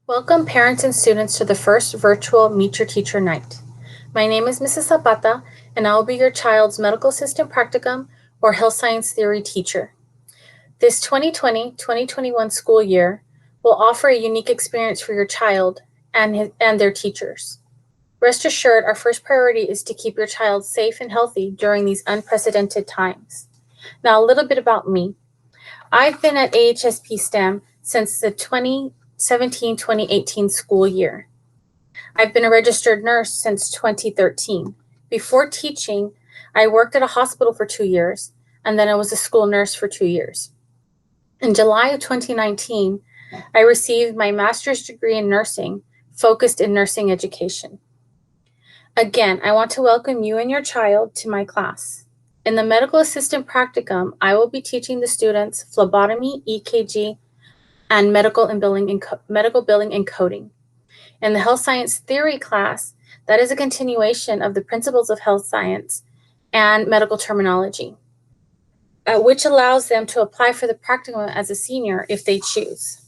Welcome parents and students to the first virtual Meet Your Teacher night. My name is Mrs. Zapata, and I will be your child's medical assistant practicum or health science theory teacher. This 2020-2021 school year will offer a unique experience for your child and their teachers. Rest assured, our first priority is to keep your child safe and healthy during these unprecedented times. Now, a little bit about me. I've been at AHSP STEM since the 2017-2018 school year. I've been a registered nurse since 2013. Before teaching, I worked at a hospital for 2 years, and then I was a school nurse for 2 years. In July of 2019, I received my master's degree in nursing, focused in nursing education. Again, I want to welcome you and your child to my class. In the medical assistant practicum, I will be teaching the students phlebotomy, EKG, and medical billing and coding. In the health science theory class, that is a continuation of the principles of health science and medical terminology, which allows them to apply for the practicum as a senior if they choose.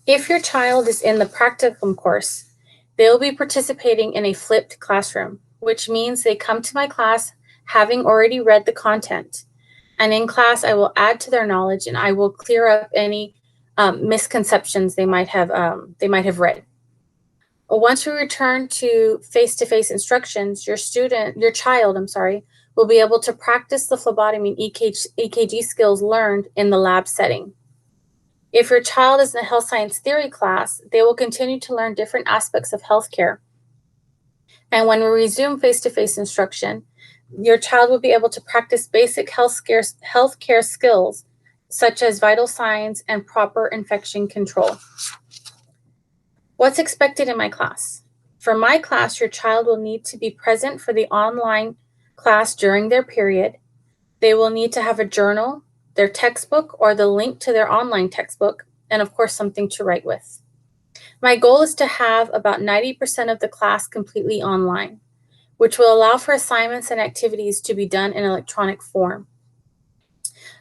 If your child is in the practicum course, they will be participating in a flipped classroom, which means they come to my class having already read the content. And in class, I will add to their knowledge and I will clear up any misconceptions they might have read. Once we return to face-to-face instructions, your child, will be able to practice the phlebotomy and EKG skills learned in the lab setting. If your child is in a health science theory class, they will continue to learn different aspects of healthcare. And when we resume face-to-face instruction, your child will be able to practice basic healthcare skills, such as vital signs and proper infection control. What's expected in my class? For my class, your child will need to be present for the online class during their period. They will need to have a journal, their textbook, or the link to their online textbook, and of course, something to write with. My goal is to have about 90% of the class completely online, which will allow for assignments and activities to be done in electronic form.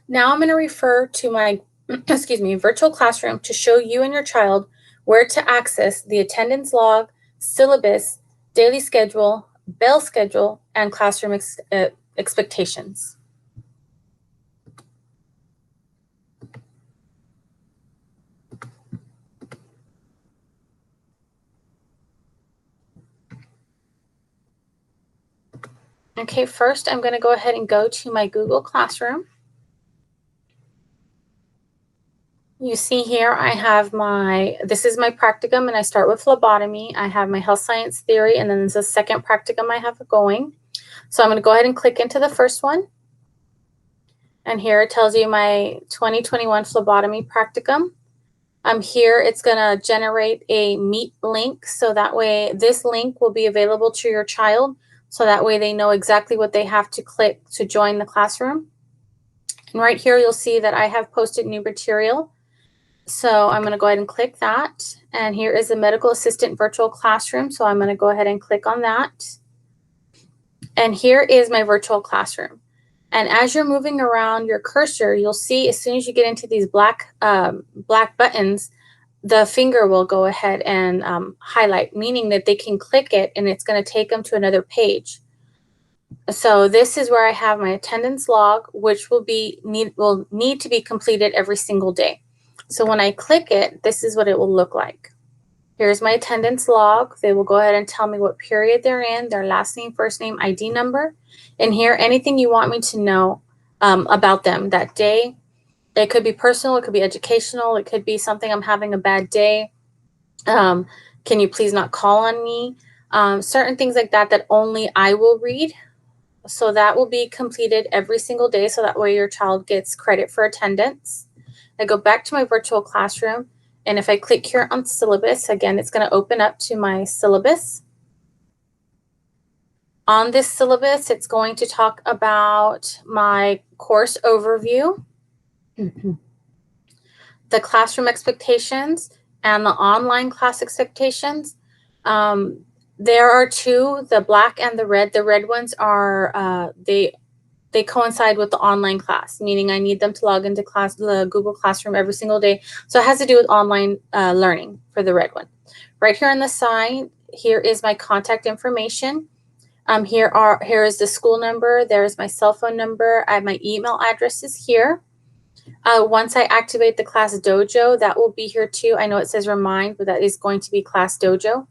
Now I'm going to refer to my virtual classroom to show you and your child where to access the attendance log, syllabus, daily schedule, bell schedule, and classroom expectations. Okay, first I'm going to go ahead and go to my Google Classroom. You see here I have this is my practicum, and I start with phlebotomy. I have my health science theory, and then there's a second practicum I have going. So I'm going to go ahead and click into the first one. And here it tells you my 2021 phlebotomy practicum. Here it's going to generate a Meet link, so that way this link will be available to your child, so that way they know exactly what they have to click to join the classroom. And right here you'll see that I have posted new material. So I'm going to go ahead and click that. And here is the medical assistant virtual classroom. So I'm going to go ahead and click on that. And here is my virtual classroom. And as you're moving around your cursor, you'll see as soon as you get into these black buttons, the finger will go ahead and highlight, meaning that they can click it and it's going to take them to another page. So this is where I have my attendance log, which will need to be completed every single day. So when I click it, this is what it will look like. Here's my attendance log. They will go ahead and tell me what period they're in, their last name, first name, ID number, and here anything you want me to know about them that day. It could be personal, it could be educational, it could be something, I'm having a bad day. Can you please not call on me? Certain things like that that only I will read. So that will be completed every single day, so that way your child gets credit for attendance. I go back to my virtual classroom, and if I click here on syllabus, again, it's going to open up to my syllabus. On this syllabus, it's going to talk about my course overview, the classroom expectations, and the online class expectations. There are two, the black and the red. The red ones are, they they coincide with the online class, meaning I need them to log into the Google Classroom every single day. So it has to do with online learning for the red one. Right here on the side, here is my contact information. Here is the school number. There's my cell phone number. I have my email addresses here. Once I activate the Class Dojo, that will be here too. I know it says remind, but that is going to be Class Dojo.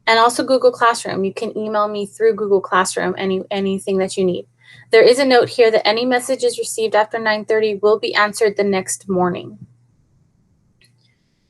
And also Google Classroom. You can email me through Google Classroom anything that you need. There is a note here that any messages received after 9:30 will be answered the next morning.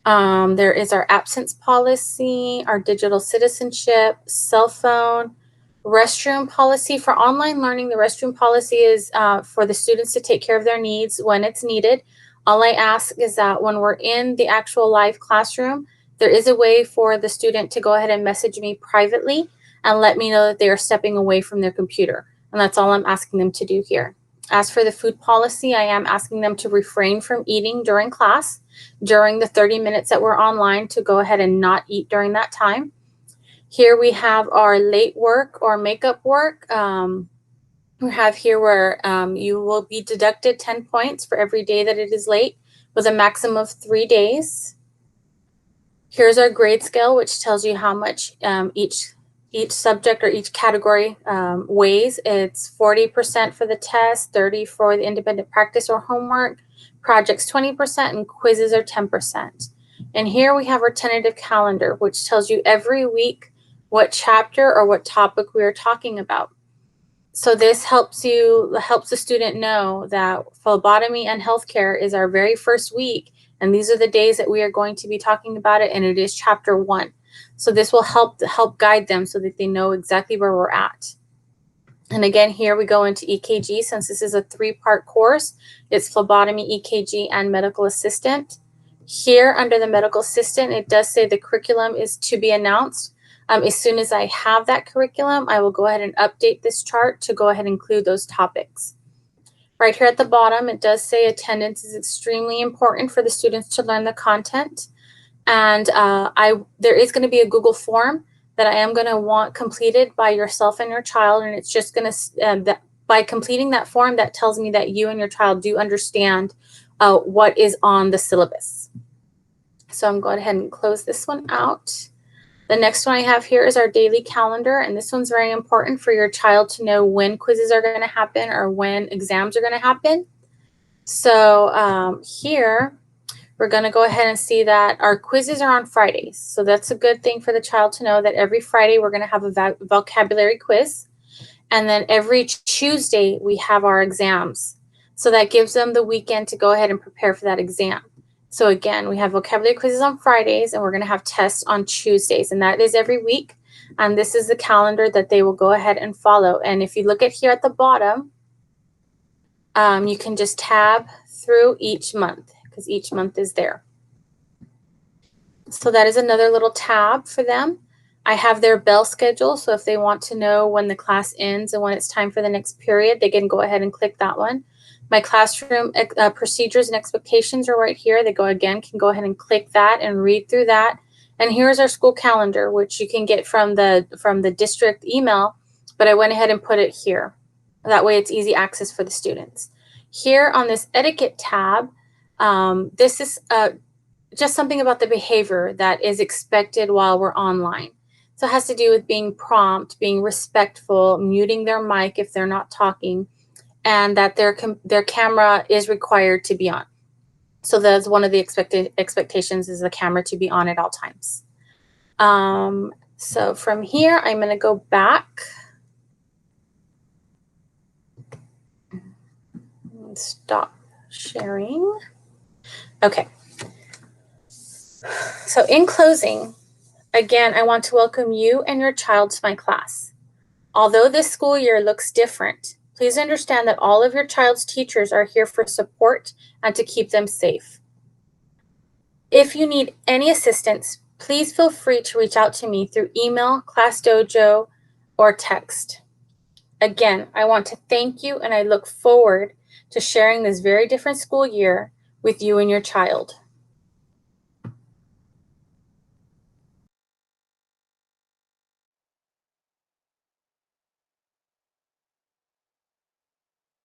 There is our absence policy, our digital citizenship, cell phone, restroom policy. For online learning, the restroom policy is for the students to take care of their needs when it's needed. All I ask is that when we're in the actual live classroom, there is a way for the student to go ahead and message me privately and let me know that they are stepping away from their computer. And that's all I'm asking them to do here. As for the food policy, I am asking them to refrain from eating during class, during the 30 minutes that we're online, to go ahead and not eat during that time. Here we have our late work or makeup work. We have here where you will be deducted 10 points for every day that it is late with a maximum of 3 days. Here's our grade scale, which tells you how much each subject or each category weighs. It's 40% for the test, 30% for the independent practice or homework, projects 20%, and quizzes are 10%. And here we have our tentative calendar, which tells you every week what chapter or what topic we are talking about. So this helps the student know that phlebotomy and healthcare is our very first week, and these are the days that we are going to be talking about it, and it is chapter 1. So this will help guide them so that they know exactly where we're at. And again, here we go into EKG. Since this is a 3-part course, it's phlebotomy, EKG, and medical assistant. Here under the medical assistant, it does say the curriculum is to be announced. As soon as I have that curriculum, I will go ahead and update this chart to go ahead and include those topics. Right here at the bottom, it does say attendance is extremely important for the students to learn the content. And there is going to be a Google form that I am going to want completed by yourself and your child. And it's just going to, by completing that form, that tells me that you and your child do understand what is on the syllabus. So I'm going ahead and close this one out. The next one I have here is our daily calendar, and this one's very important for your child to know when quizzes are going to happen or when exams are going to happen. So here, we're going to go ahead and see that our quizzes are on Fridays. So that's a good thing for the child to know that every Friday we're going to have a vocabulary quiz. And then every Tuesday we have our exams. So that gives them the weekend to go ahead and prepare for that exam. So again, we have vocabulary quizzes on Fridays, and we're going to have tests on Tuesdays, and that is every week. And this is the calendar that they will go ahead and follow. And if you look at here at the bottom, you can just tab through each month because each month is there. So that is another little tab for them. I have their bell schedule, so if they want to know when the class ends and when it's time for the next period, they can go ahead and click that one. My classroom procedures and expectations are right here. They can go ahead and click that and read through that. And here's our school calendar, which you can get from the district email, but I went ahead and put it here. That way it's easy access for the students. Here on this etiquette tab, this is just something about the behavior that is expected while we're online. So it has to do with being prompt, being respectful, muting their mic if they're not talking, and that their camera is required to be on. So that's one of the expectations, is the camera to be on at all times. So from here, I'm going to go back. Stop sharing. Okay. So in closing, again, I want to welcome you and your child to my class. Although this school year looks different, please understand that all of your child's teachers are here for support and to keep them safe. If you need any assistance, please feel free to reach out to me through email, Class Dojo, or text. Again, I want to thank you, and I look forward to sharing this very different school year with you and your child.